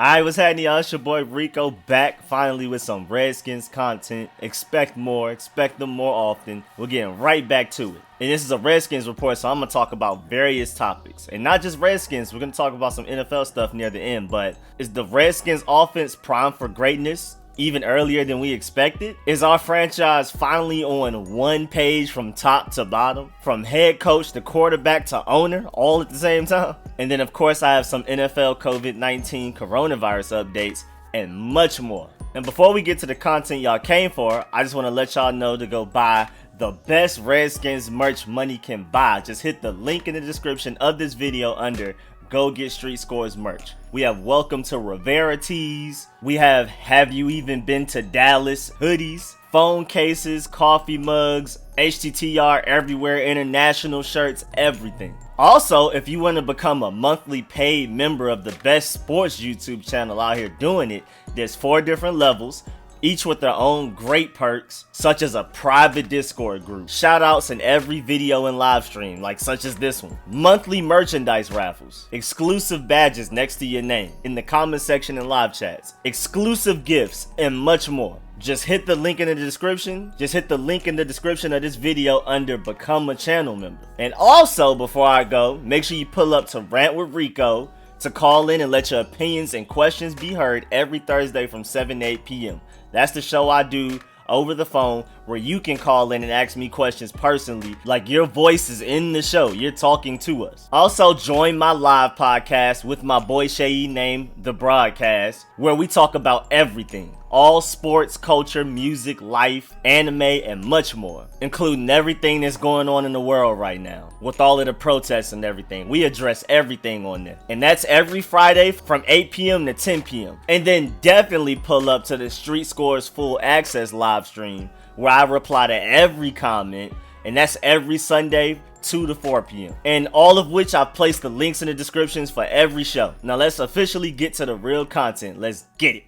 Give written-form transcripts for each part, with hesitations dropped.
Alright, what's happening, y'all? It's your boy Rico back finally with some Redskins content. Expect more, expect them more often. We're getting right back to it. And this is a Redskins report, so I'm going to talk about various topics. And not just Redskins, we're going to talk about some NFL stuff near the end. But is the Redskins offense primed for greatness? Even earlier than we expected? Is our franchise finally on one page from top to bottom? From head coach to quarterback to owner, all at the same time? And then of course I have some NFL COVID-19 coronavirus updates and much more. And before we get to the content y'all came for, I just want to let y'all know to go buy the best Redskins merch money can buy. Just hit the link in the description of this video under Go Get Street Scores merch. We have Welcome to Rivera tees. We have You Even Been to Dallas hoodies, phone cases, coffee mugs, HTTR everywhere, international shirts, everything. Also, if you want to become a monthly paid member of the best sports YouTube channel out here doing it, there's 4 different levels, each with their own great perks, such as a private Discord group, shoutouts in every video and live stream, like such as this one, monthly merchandise raffles, exclusive badges next to your name in the comment section and live chats, exclusive gifts, and much more. Just hit the link in the description. Just hit the link in the description of this video under Become a Channel Member. And also, before I go, make sure you pull up to Rant with Rico to call in and let your opinions and questions be heard every Thursday from 7 to 8 p.m. That's the show I do over the phone where you can call in and ask me questions personally, like your voice is in the show, you're talking to us. Also join my live podcast with my boy Shay named The Broadcast, where we talk about everything, all sports, culture, music, life, anime, and much more, including everything that's going on in the world right now. With all of the protests and everything, we address everything on there. And that's every Friday from 8 p.m. to 10 p.m. And then definitely pull up to the Street Scores Full Access live stream, where I reply to every comment, and that's every Sunday 2 to 4 p.m. And all of which I've placed the links in the descriptions for every show. Now let's officially get to the real content. Let's get it.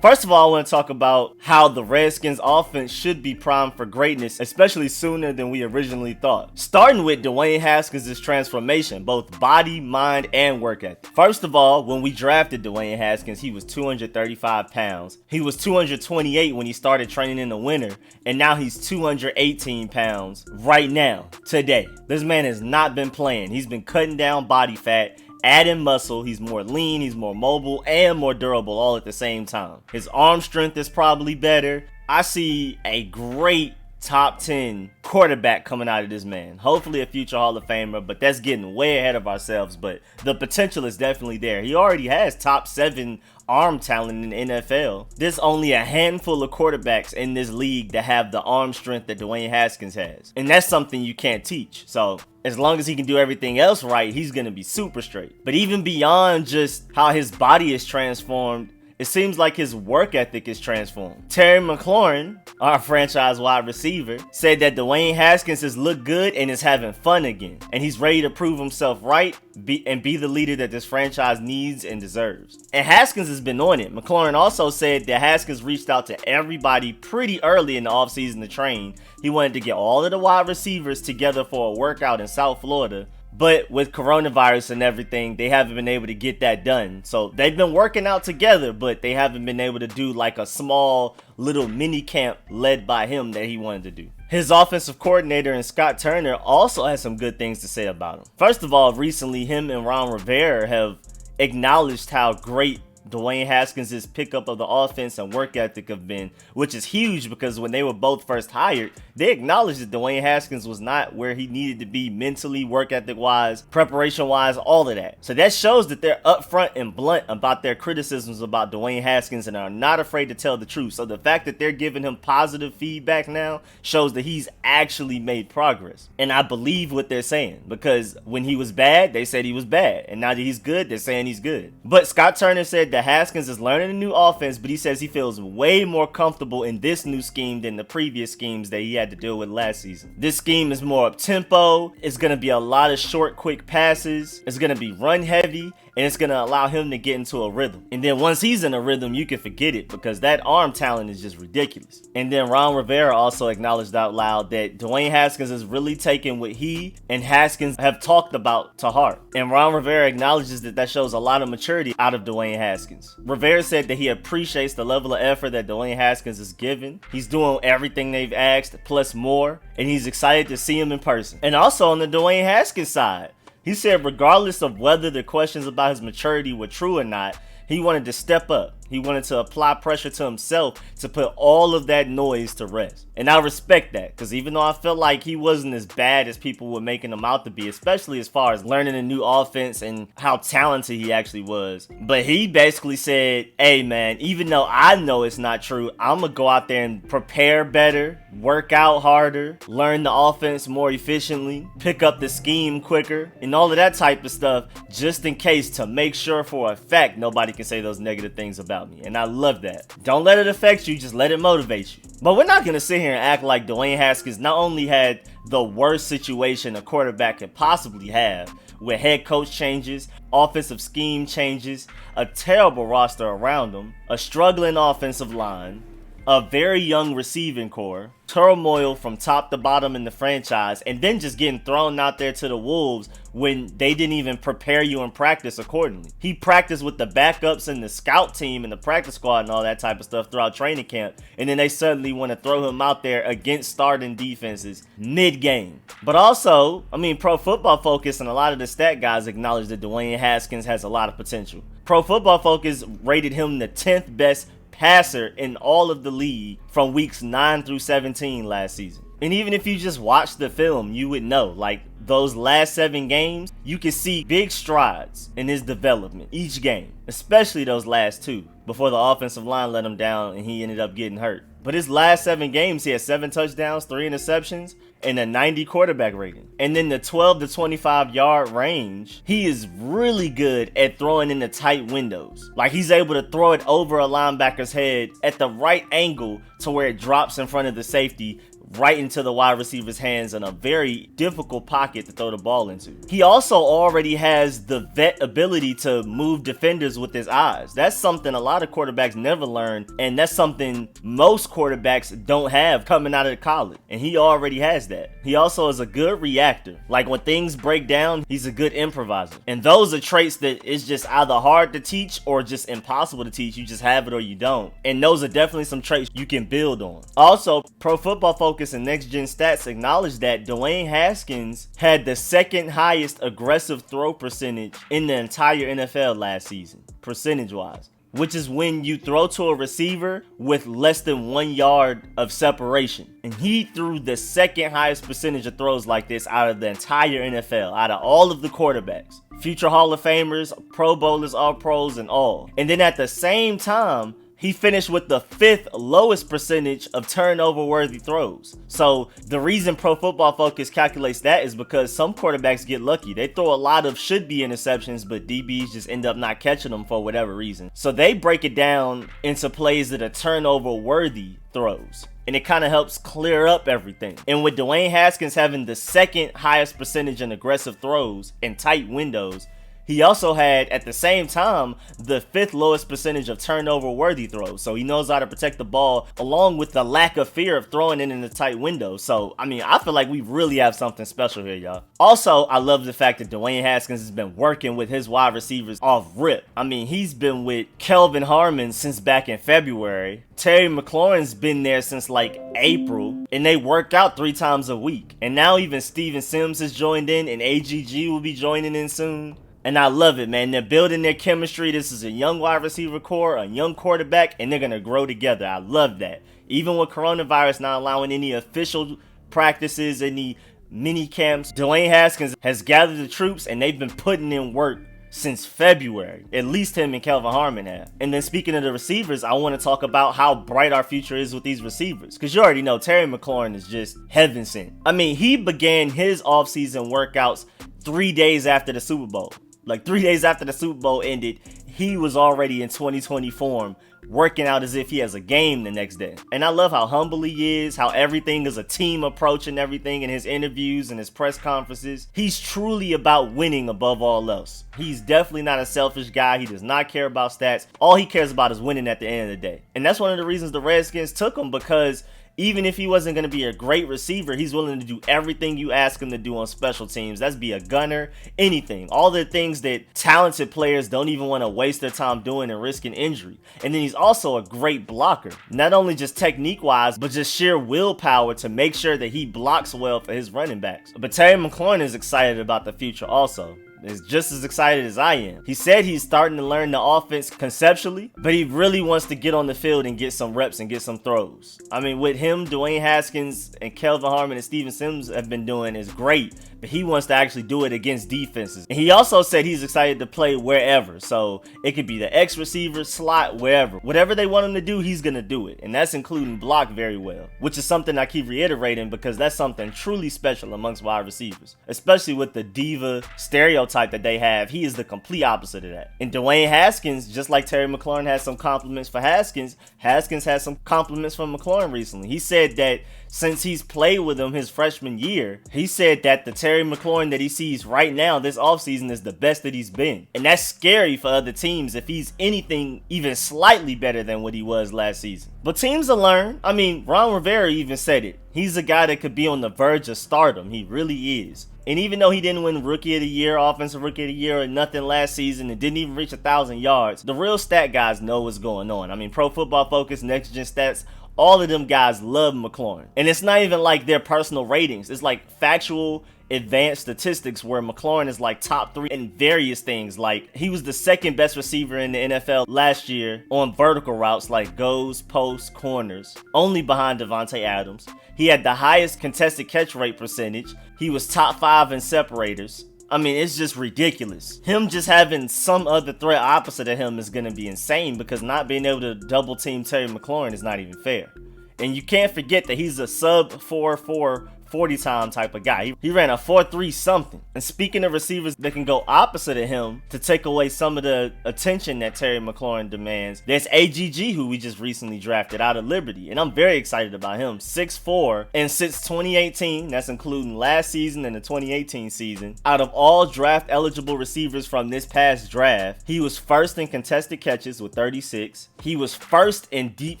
First of all, I want to talk about how the Redskins offense should be primed for greatness, especially sooner than we originally thought. Starting with Dwayne Haskins' transformation, both body, mind, and work ethic. First of all, when we drafted Dwayne Haskins, he was 235 pounds. He was 228 when he started training in the winter, and now he's 218 pounds right now, today. This man has not been playing. He's been cutting down body fat, adding muscle. He's more lean, he's more mobile, and more durable all at the same time. His arm strength is probably better. I see a great top 10 quarterback coming out of this man. Hopefully a future Hall of Famer, but that's getting way ahead of ourselves. But the potential is definitely there. He already has top 7 arm talent in the NFL. There's only a handful of quarterbacks in this league that have the arm strength that Dwayne Haskins has. And that's something you can't teach. So as long as he can do everything else right, he's going to be super straight. But even beyond just how his body is transformed, it seems like his work ethic is transformed. Terry Mclaurin, our franchise wide receiver, said that Dwayne Haskins has looked good and is having fun again. And he's ready to prove himself right and be the leader that this franchise needs and deserves. And Haskins has been on it. Mclaurin also said that Haskins reached out to everybody pretty early in the offseason to train. He wanted to get all of the wide receivers together for a workout in South Florida. But with coronavirus and everything, they haven't been able to get that done. So they've been working out together, but they haven't been able to do like a small little mini camp led by him that he wanted to do. His offensive coordinator and Scott Turner also has some good things to say about him. First of all, recently him and Ron Rivera have acknowledged how great Dwayne Haskins' pickup of the offense and work ethic have been, which is huge because when they were both first hired, they acknowledged that Dwayne Haskins was not where he needed to be mentally, work ethic wise, preparation wise, all of that. So that shows that they're upfront and blunt about their criticisms about Dwayne Haskins and are not afraid to tell the truth. So the fact that they're giving him positive feedback now shows that he's actually made progress. And I believe what they're saying, because when he was bad, they said he was bad. And now that he's good, they're saying he's good. But Scott Turner said that Haskins is learning a new offense, but he says he feels way more comfortable in this new scheme than the previous schemes that he had to deal with last season. This scheme is more up tempo. It's going to be a lot of short, quick passes. It's going to be run heavy, and it's going to allow him to get into a rhythm. And then once he's in a rhythm, you can forget it because that arm talent is just ridiculous. And then Ron Rivera also acknowledged out loud that Dwayne Haskins is really taking what he and Haskins have talked about to heart. And Ron Rivera acknowledges that shows a lot of maturity out of Dwayne Haskins. Rivera said that he appreciates the level of effort that Dwayne Haskins is given. He's doing everything they've asked, plus more, and he's excited to see him in person. And also on the Dwayne Haskins side, he said regardless of whether the questions about his maturity were true or not, he wanted to step up. He wanted to apply pressure to himself to put all of that noise to rest. And I respect that, because even though I felt like he wasn't as bad as people were making him out to be, especially as far as learning a new offense and how talented he actually was, but he basically said, hey man, even though I know it's not true, I'm going to go out there and prepare better, work out harder, learn the offense more efficiently, pick up the scheme quicker, and all of that type of stuff, just in case, to make sure for a fact nobody can say those negative things about me. And I love that. Don't let it affect you, just let it motivate you. But we're not going to sit here and act like Dwayne Haskins not only had the worst situation a quarterback could possibly have, with head coach changes, offensive scheme changes, a terrible roster around him, a struggling offensive line, a very young receiving core, turmoil from top to bottom in the franchise, and then just getting thrown out there to the wolves when they didn't even prepare you in practice accordingly. He practiced with the backups and the scout team and the practice squad and all that type of stuff throughout training camp, and then they suddenly want to throw him out there against starting defenses mid-game. But also, Pro Football Focus and a lot of the stat guys acknowledge that Dwayne Haskins has a lot of potential. Pro Football Focus rated him the 10th best passer in all of the league from weeks 9 through 17 last season. And even if you just watch the film, you would know, like, those last 7 games, you can see big strides in his development each game, especially those last 2 before the offensive line let him down and he ended up getting hurt. But his last 7 games, he had 7 touchdowns, 3 interceptions, and a 90 quarterback rating. And then the 12 to 25 yard range, he is really good at throwing in the tight windows. Like, he's able to throw it over a linebacker's head at the right angle to where it drops in front of the safety, right into the wide receiver's hands in a very difficult pocket to throw the ball into. He also already has the vet ability to move defenders with his eyes. That's something a lot of quarterbacks never learn, and that's something most quarterbacks don't have coming out of college, and he already has that. He also is a good reactor. Like, when things break down, he's a good improviser. And those are traits that is just either hard to teach or just impossible to teach. You just have it or you don't. And those are definitely some traits you can build on. Also, Pro Football Focus and Next Gen Stats acknowledge that Dwayne Haskins had the second highest aggressive throw percentage in the entire NFL last season, percentage-wise, which is when you throw to a receiver with less than 1 yard of separation. And he threw the second highest percentage of throws like this out of the entire NFL, out of all of the quarterbacks. Future Hall of Famers, Pro Bowlers, All Pros, and all. And then at the same time, he finished with the 5th lowest percentage of turnover-worthy throws. So the reason Pro Football Focus calculates that is because some quarterbacks get lucky. They throw a lot of should-be interceptions, but DBs just end up not catching them for whatever reason. So they break it down into plays that are turnover-worthy throws, and it kind of helps clear up everything. And with Dwayne Haskins having the second highest percentage in aggressive throws and tight windows, he also had, at the same time, the 5th lowest percentage of turnover-worthy throws. So he knows how to protect the ball, along with the lack of fear of throwing it in the tight window. So, I feel like we really have something special here, y'all. Also, I love the fact that Dwayne Haskins has been working with his wide receivers off rip. He's been with Kelvin Harmon since back in February. Terry McLaurin's been there since like April, and they work out 3 times a week. And now even Steven Sims has joined in, and AGG will be joining in soon. And I love it, man. They're building their chemistry. This is a young wide receiver core, a young quarterback, and they're going to grow together. I love that. Even with coronavirus not allowing any official practices, any mini camps, Dwayne Haskins has gathered the troops, and they've been putting in work since February. At least him and Kelvin Harmon have. And then speaking of the receivers, I want to talk about how bright our future is with these receivers. Because you already know Terry McLaurin is just heaven sent. He began his offseason workouts 3 days after the Super Bowl. Like 3 days after the Super Bowl ended, he was already in 2020 form working out as if he has a game the next day. And I love how humble he is, how everything is a team approach and everything in his interviews and his press conferences. He's truly about winning above all else. He's definitely not a selfish guy. He does not care about stats. All he cares about is winning at the end of the day. And that's one of the reasons the Redskins took him, because even if he wasn't going to be a great receiver, he's willing to do everything you ask him to do on special teams. That's be a gunner, anything. All the things that talented players don't even want to waste their time doing and risking injury. And then he's also a great blocker. Not only just technique-wise, but just sheer willpower to make sure that he blocks well for his running backs. But Terry McLaurin is excited about the future also. Is just as excited as I am. He said he's starting to learn the offense conceptually, but he really wants to get on the field and get some reps and get some throws. I mean, with him, Dwayne Haskins and Kelvin Harmon and Steven Sims have been doing is great, but he wants to actually do it against defenses. And he also said he's excited to play wherever. So it could be the X receiver, slot, wherever. Whatever they want him to do, he's going to do it. And that's including block very well, which is something I keep reiterating because that's something truly special amongst wide receivers, especially with the diva stereotype that they have. He is the complete opposite of that. And Dwayne Haskins, just like Terry McLaurin has some compliments for Haskins, Haskins has some compliments from McLaurin recently. He said that since he's played with him his freshman year, he said that the Terry McLaurin that he sees right now this offseason is the best that he's been. And that's scary for other teams if he's anything even slightly better than what he was last season. But teams will learn. I mean, Ron Rivera even said it. He's a guy that could be on the verge of stardom. He really is. And even though he didn't win Rookie of the Year, Offensive Rookie of the Year, or nothing last season, and didn't even reach 1,000 yards, the real stat guys know what's going on. I mean, Pro Football Focus, Next Gen Stats, all of them guys love McLaurin. And it's not even like their personal ratings. It's like factual, advanced statistics where McLaurin is like top 3 in various things. Like, he was the second best receiver in the NFL last year on vertical routes like goes, posts, corners, only behind Devontae Adams. He had the highest contested catch rate percentage. He was top 5 in separators. I mean, it's just ridiculous. Him just having some other threat opposite of him is going to be insane, because not being able to double team Terry McLaurin is not even fair. And you can't forget that he's a sub 4.4 40 time type of guy. He ran a 4.3 something. And speaking of receivers that can go opposite of him to take away some of the attention that Terry McLaurin demands, there's AGG, who we just recently drafted out of Liberty. And I'm very excited about him. 6'4", and since 2018, that's including last season and the 2018 season, out of all draft eligible receivers from this past draft, he was first in contested catches with 36. He was first in deep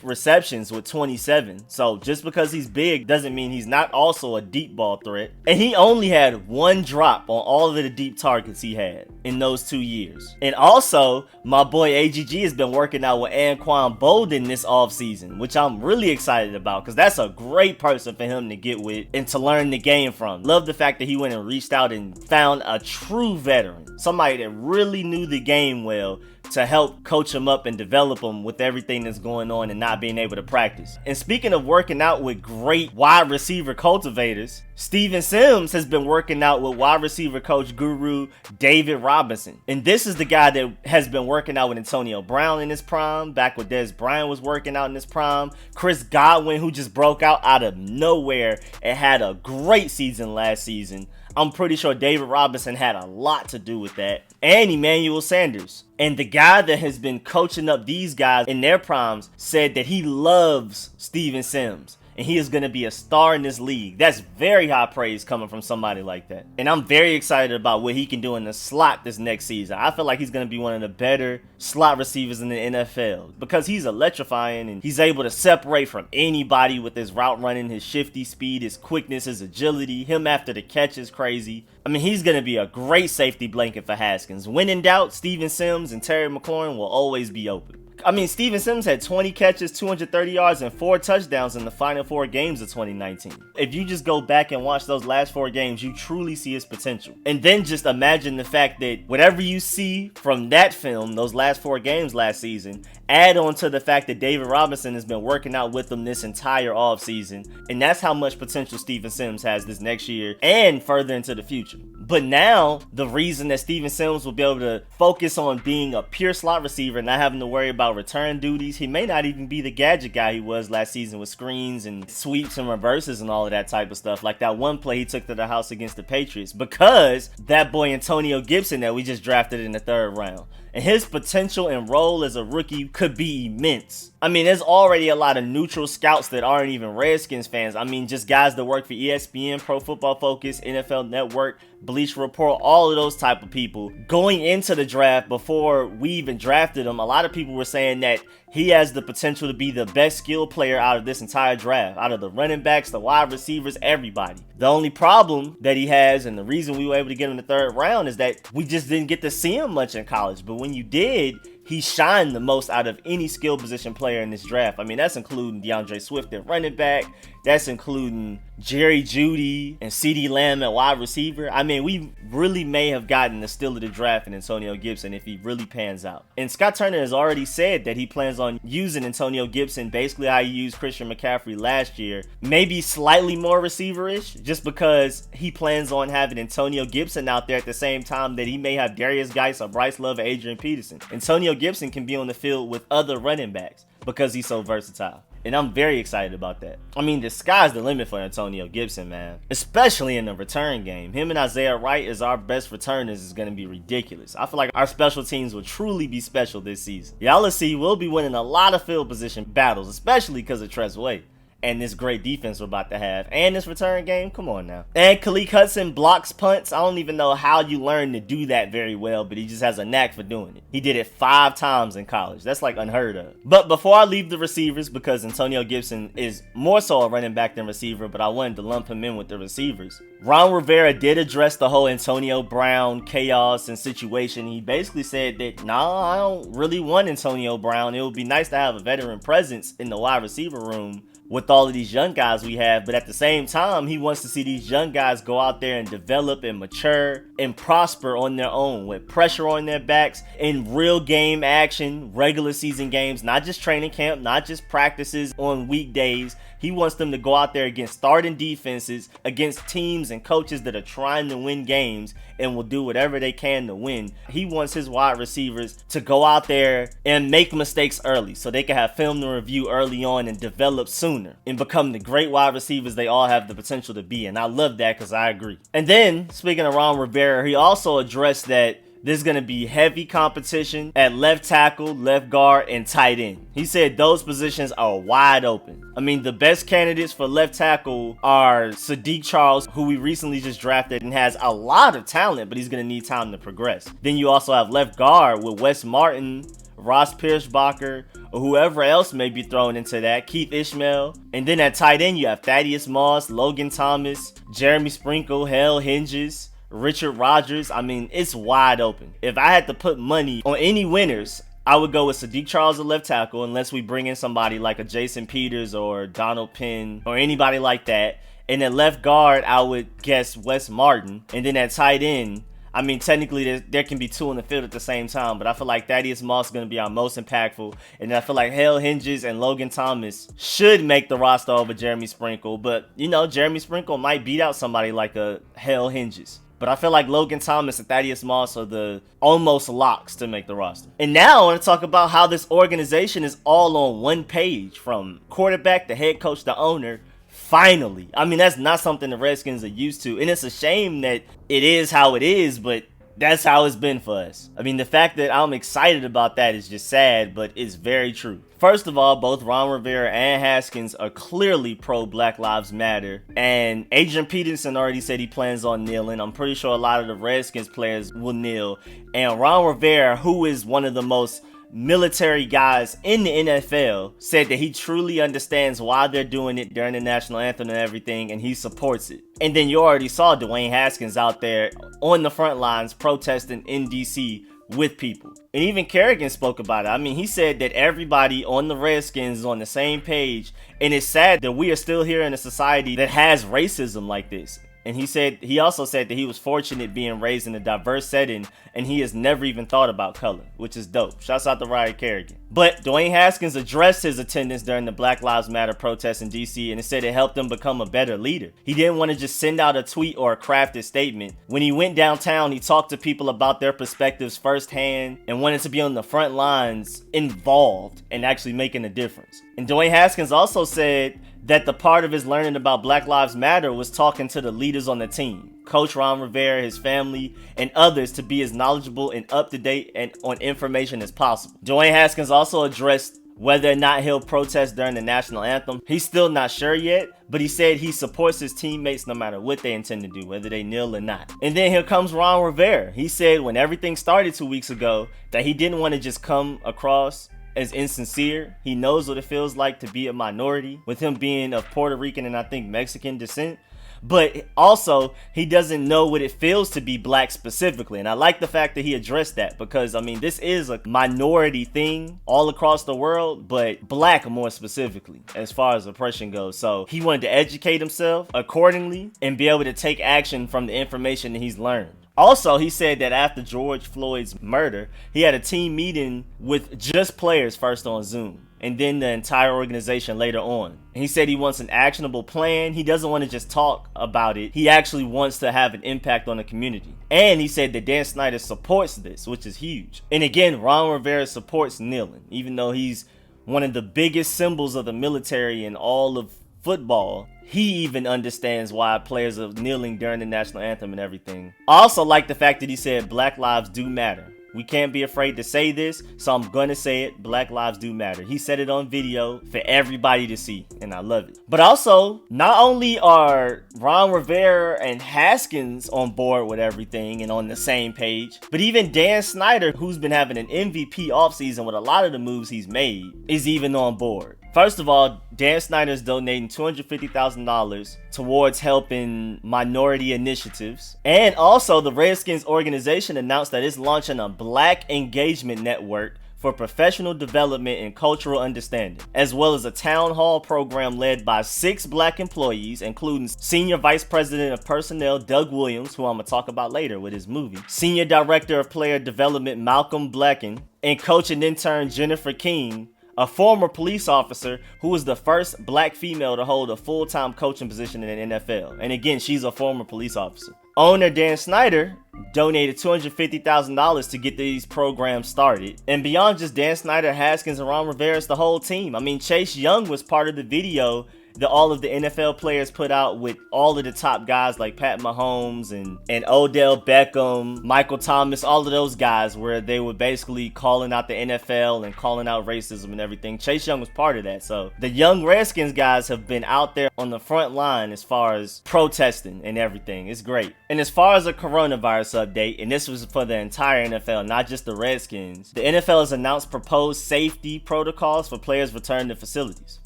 receptions with 27. So just because he's big doesn't mean he's not also a deep ball threat. And he only had one drop on all of the deep targets he had in those 2 years. And also, my boy AGG has been working out with Anquan Boldin this offseason, which I'm really excited about, because that's a great person for him to get with and to learn the game from. Love the fact that he went and reached out and found a true veteran, somebody that really knew the game well, to help coach him up and develop him with everything that's going on and not being able to practice. And speaking of working out with great wide receiver cultivators, Steven Sims has been working out with wide receiver coach guru David Robinson. And this is the guy that has been working out with Antonio Brown in his prime, back when Des Bryant was working out in his prime. Chris Godwin, who just broke out of nowhere and had a great season last season. I'm pretty sure David Robinson had a lot to do with that. And Emmanuel Sanders. And the guy that has been coaching up these guys in their primes said that he loves Steven Sims, and he is going to be a star in this league. That's very high praise coming from somebody like that. And I'm very excited about what he can do in the slot this next season. I feel like he's going to be one of the better slot receivers in the NFL, because he's electrifying and he's able to separate from anybody with his route running, his shifty speed, his quickness, his agility. Him after the catch is crazy. I mean, he's going to be a great safety blanket for Haskins. When in doubt, Steven Sims and Terry McLaurin will always be open. I mean, Steven Sims had 20 catches, 230 yards, and 4 touchdowns in the final 4 games of 2019. If you just go back and watch those last 4 games, you truly see his potential. And then just imagine the fact that whatever you see from that film, those last 4 games last season, add on to the fact that David Robinson has been working out with him this entire offseason. And that's how much potential Steven Sims has this next year and further into the future. But now, the reason that Steven Sims will be able to focus on being a pure slot receiver and not having to worry about return duties, he may not even be the gadget guy he was last season with screens and sweeps and reverses and all of that type of stuff. Like that one play he took to the house against the Patriots, because that boy Antonio Gibson that we just drafted in the 3rd round and his potential and role as a rookie could be immense. I mean, there's already a lot of neutral scouts that aren't even Redskins fans. I mean, just guys that work for ESPN, Pro Football Focus, NFL Network, Bleacher Report, all of those type of people. Going into the draft, before we even drafted him, a lot of people were saying that he has the potential to be the best skill player out of this entire draft, out of the running backs, the wide receivers, everybody. The only problem that he has, and the reason we were able to get him in the third round, is that we just didn't get to see him much in college. But when you did, he shined the most out of any skill position player in this draft. I mean, that's including DeAndre Swift at running back. That's including Jerry Jeudy and CeeDee Lamb at wide receiver. I mean, we really may have gotten the steal of the draft in Antonio Gibson if he really pans out. And Scott Turner has already said that he plans on using Antonio Gibson basically how he used Christian McCaffrey last year. Maybe slightly more receiver-ish, just because he plans on having Antonio Gibson out there at the same time that he may have Darius Geis or Bryce Love or Adrian Peterson. Antonio Gibson can be on the field with other running backs because he's so versatile. And I'm very excited about that. I mean, the sky's the limit for Antonio Gibson, man. Especially in the return game. Him and Isaiah Wright as our best returners is going to be ridiculous. I feel like our special teams will truly be special this season. Y'all will see, we'll be winning a lot of field position battles, especially because of Tress Way. And this great defense we're about to have. And this return game, come on now. And Khaleke Hudson blocks punts. I don't even know how you learn to do that very well, but he just has a knack for doing it. He did it 5 times in college. That's like unheard of. But before I leave the receivers, because Antonio Gibson is more so a running back than receiver, but I wanted to lump him in with the receivers. Ron Rivera did address the whole Antonio Brown chaos and situation. He basically said that, nah, I don't really want Antonio Brown. It would be nice to have a veteran presence in the wide receiver room with all of these young guys we have, but at the same time, he wants to see these young guys go out there and develop and mature and prosper on their own with pressure on their backs in real game action, regular season games, not just training camp, not just practices on weekdays. He wants them to go out there against starting defenses, against teams and coaches that are trying to win games and will do whatever they can to win. He wants his wide receivers to go out there and make mistakes early so they can have film to review early on and develop sooner and become the great wide receivers they all have the potential to be. And I love that because I agree. And then, speaking of Ron Rivera, he also addressed that there's going to be heavy competition at left tackle, left guard, and tight end. He said those positions are wide open. I mean, the best candidates for left tackle are Sadiq Charles, who we recently just drafted and has a lot of talent, but he's going to need time to progress. Then you also have left guard with Wes Martin, Ross Pierschbacher, or whoever else may be thrown into that, Keith Ishmael. And then at tight end, you have Thaddeus Moss, Logan Thomas, Jeremy Sprinkle, Hale Hinges, Richard Rodgers. I mean, it's wide open. If I had to put money on any winners, I would go with Sadiq Charles at left tackle, unless we bring in somebody like a Jason Peters or Donald Penn or anybody like that. And at left guard, I would guess Wes Martin. And then at tight end, I mean, technically, there can be 2 on the field at the same time, but I feel like Thaddeus Moss is going to be our most impactful. And I feel like Hale Hinges and Logan Thomas should make the roster over Jeremy Sprinkle. But, you know, Jeremy Sprinkle might beat out somebody like a Hale Hinges. But I feel like Logan Thomas and Thaddeus Moss are the almost locks to make the roster. And now I want to talk about how this organization is all on one page, from quarterback to head coach to owner. Finally. I mean, that's not something the Redskins are used to. And it's a shame that it is how it is, but that's how it's been for us. I mean, the fact that I'm excited about that is just sad, but it's very true. First of all, both Ron Rivera and Haskins are clearly pro Black Lives Matter. And Adrian Peterson already said he plans on kneeling. I'm pretty sure a lot of the Redskins players will kneel. And Ron Rivera, who is one of the most military guys in the NFL, said that he truly understands why they're doing it during the national anthem and everything, and he supports it. And then you already saw Dwayne Haskins out there on the front lines protesting in DC with people. And even Kerrigan spoke about it. I mean, he said that everybody on the Redskins is on the same page, and it's sad that we are still here in a society that has racism like this. And he also said that he was fortunate being raised in a diverse setting, and he has never even thought about color, which is dope. Shouts out to Ryan Kerrigan. But Dwayne Haskins addressed his attendance during the Black Lives Matter protests in DC, and it said it helped him become a better leader. He didn't want to just send out a tweet or a crafted statement. When he went downtown, he talked to people about their perspectives firsthand and wanted to be on the front lines, involved, and actually making a difference. And Dwayne Haskins also said that the part of his learning about Black Lives Matter was talking to the leaders on the team, Coach Ron Rivera, his family, and others to be as knowledgeable and up-to-date and on information as possible. Dwayne Haskins also addressed whether or not he'll protest during the national anthem. He's still not sure yet, but he said he supports his teammates no matter what they intend to do, whether they kneel or not. And then here comes Ron Rivera. He said when everything started 2 weeks ago that he didn't want to just come across as insincere. He knows what it feels like to be a minority, with him being of Puerto Rican and I think Mexican descent. But also, he doesn't know what it feels to be black specifically. And I like the fact that he addressed that because, I mean, this is a minority thing all across the world, but black more specifically as far as oppression goes. So he wanted to educate himself accordingly and be able to take action from the information that he's learned. Also, he said that after George Floyd's murder, he had a team meeting with just players first on Zoom, and then the entire organization later on. He said he wants an actionable plan. He doesn't want to just talk about it. He actually wants to have an impact on the community. And he said that Dan Snyder supports this, which is huge. And again, Ron Rivera supports kneeling, even though he's one of the biggest symbols of the military in all of football. He even understands why players are kneeling during the national anthem and everything. I also like the fact that he said Black lives do matter. We can't be afraid to say this, so I'm gonna say it. Black lives do matter. He said it on video for everybody to see, and I love it. But also, not only are Ron Rivera and Haskins on board with everything and on the same page, but even Dan Snyder, who's been having an MVP offseason with a lot of the moves he's made, is even on board. First of all, Dan Snyder is donating $250,000 towards helping minority initiatives. And also, the Redskins organization announced that it's launching a Black Engagement Network for professional development and cultural understanding, as well as a town hall program led by 6 black employees, including Senior Vice President of Personnel Doug Williams, who I'm going to talk about later with his movie, Senior Director of Player Development Malcolm Blecken, and coach and intern Jennifer King, a former police officer who was the first black female to hold a full-time coaching position in the NFL. And again, she's a former police officer. Owner Dan Snyder donated $250,000 to get these programs started. And beyond just Dan Snyder, Haskins, and Ron Rivera, it's the whole team. I mean, Chase Young was part of the video that all of the NFL players put out with all of the top guys like Pat Mahomes and Odell Beckham, Michael Thomas, all of those guys, where they were basically calling out the NFL and calling out racism and everything. Chase Young was part of that. So the young Redskins guys have been out there on the front line as far as protesting and everything. It's great. And as far as a coronavirus update, and this was for the entire NFL, not just the Redskins, the NFL has announced proposed safety protocols for players returning to facilities.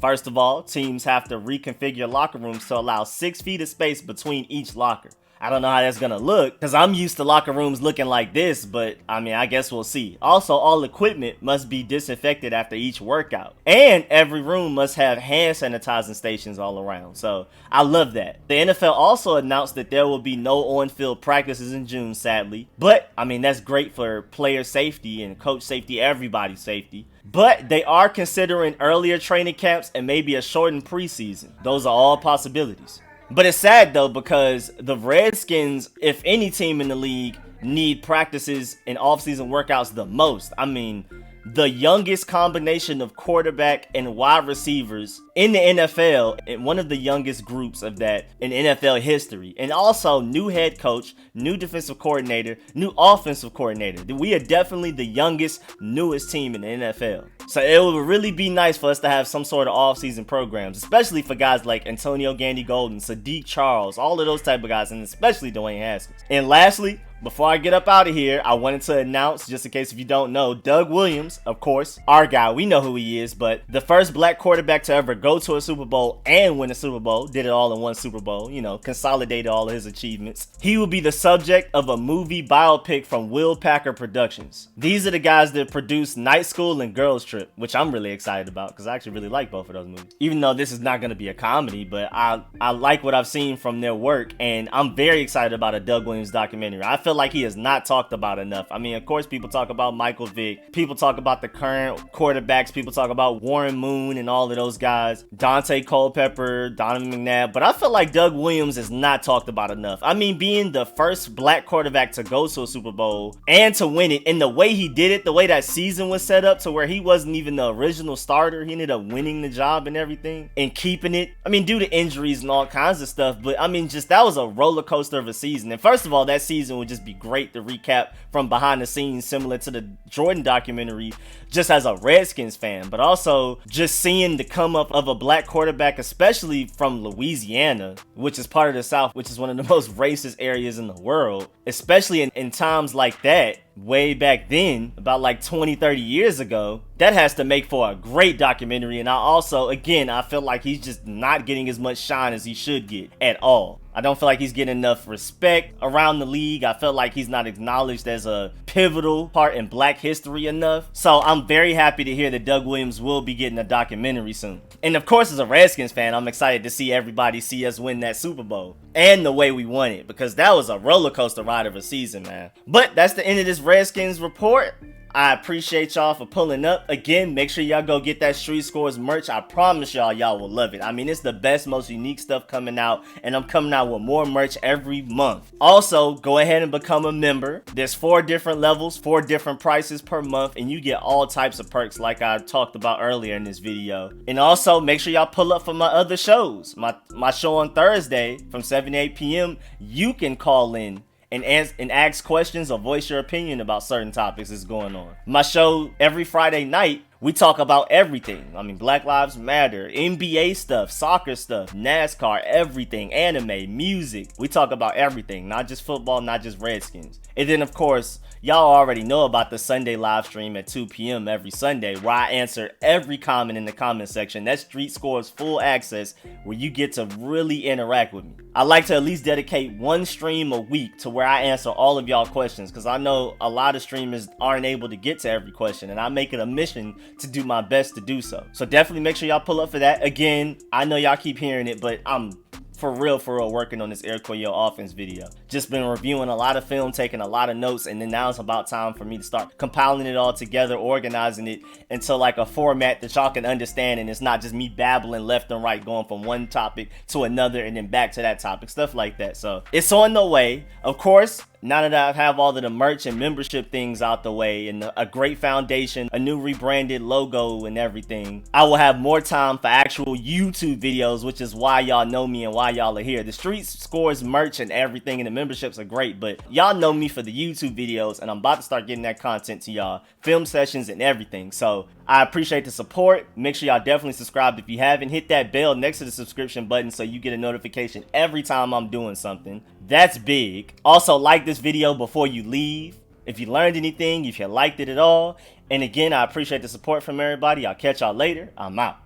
First of all, teams have to reconfigure locker rooms to allow 6 feet of space between each locker. I don't know how that's gonna look, because I'm used to locker rooms looking like this, but I mean, I guess we'll see. Also, all equipment must be disinfected after each workout, and every room must have hand sanitizing stations all around. So I love that. The NFL also announced that there will be no on-field practices in June, sadly, but I mean, that's great for player safety and coach safety, everybody's safety. But they are considering earlier training camps and maybe a shortened preseason. Those are all possibilities. But it's sad though, because the Redskins, if any team in the league, need practices and offseason workouts the most. I mean, the youngest combination of quarterback and wide receivers in the NFL, and one of the youngest groups of that in NFL history. And also new head coach, new defensive coordinator, new offensive coordinator. We are definitely the youngest, newest team in the NFL. So it would really be nice for us to have some sort of off-season programs, especially for guys like Antonio Gandy Golden, Sadiq Charles, all of those type of guys, and especially Dwayne Haskins. And lastly, before I get up out of here, I wanted to announce, just in case if you don't know, Doug Williams, of course, our guy, we know who he is, but the first black quarterback to ever go to a Super Bowl and win a Super Bowl, did it all in one Super Bowl, you know, consolidated all of his achievements. He will be the subject of a movie biopic from Will Packer Productions. These are the guys that produced Night School and Girls Trip, which I'm really excited about because I actually really like both of those movies. Even though this is not going to be a comedy, but I like what I've seen from their work, and I'm very excited about a Doug Williams documentary. I feel feel like he is not talked about enough. I mean, of course, people talk about Michael Vick. People talk about the current quarterbacks. People talk about Warren Moon and all of those guys. Dante Culpepper, Donovan McNabb. But I feel like Doug Williams is not talked about enough. I mean, being the first black quarterback to go to a Super Bowl and to win it, and the way he did it, the way that season was set up to where he wasn't even the original starter. He ended up winning the job and everything and keeping it. I mean, due to injuries and all kinds of stuff. But I mean, just that was a roller coaster of a season. And first of all, that season would just be great to recap from behind the scenes, similar to the Jordan documentary, just as a Redskins fan, but also just seeing the come up of a black quarterback, especially from Louisiana, which is part of the South, which is one of the most racist areas in the world, especially in times like that, way back then, about like 20-30 years ago. That has to make for a great documentary. And I also, again, I feel like he's just not getting as much shine as he should get at all. I don't feel like he's getting enough respect around the league. I feel like he's not acknowledged as a pivotal part in black history enough. So I'm very happy to hear that Doug Williams will be getting a documentary soon. And of course, as a Redskins fan, I'm excited to see everybody see us win that Super Bowl and the way we won it, because that was a roller coaster ride of a season, man. But that's the end of this Redskins report. I appreciate y'all for pulling up. Again, make sure y'all go get that Street Scores merch. I promise y'all will love it. I mean, it's the best, most unique stuff coming out, and I'm coming out with more merch every month. Also, go ahead and become a member. There's 4 different levels, 4 different prices per month, and you get all types of perks like I talked about earlier in this video. And also, make sure y'all pull up for my other shows. My show on Thursday from 7 to 8 p.m. You can call in and ask questions or voice your opinion about certain topics that's going on. My show every Friday night, we talk about everything. I mean, Black Lives Matter, NBA stuff, soccer stuff, NASCAR, everything, anime, music. We talk about everything, not just football, not just Redskins. And then, of course, y'all already know about the Sunday live stream at 2 p.m. every Sunday, where I answer every comment in the comment section. That's Street Scores full access, where you get to really interact with me. I like to at least dedicate one stream a week to where I answer all of y'all questions, because I know a lot of streamers aren't able to get to every question, and I make it a mission to do my best to do so. So definitely make sure y'all pull up for that. Again, I know y'all keep hearing it, but I'm for real working on this Air Coyo offense video. Just been reviewing a lot of film, taking a lot of notes, and then now it's about time for me to start compiling it all together, organizing it into like a format that y'all can understand, and it's not just me babbling left and right, going from one topic to another and then back to that topic, stuff like that. So it's on the way. Of course, now that I have all of the merch and membership things out the way and a great foundation, a new rebranded logo and everything, I will have more time for actual YouTube videos, which is why y'all know me and why y'all are here. The Street Scores merch and everything and the memberships are great, but y'all know me for the YouTube videos, and I'm about to start getting that content to y'all, film sessions and everything. So I appreciate the support. Make sure y'all definitely subscribe if you haven't. Hit that bell next to the subscription button so you get a notification every time I'm doing something. That's big. Also, like this video before you leave if you learned anything, if you liked it at all. And again, I appreciate the support from everybody. I'll catch y'all later. I'm out.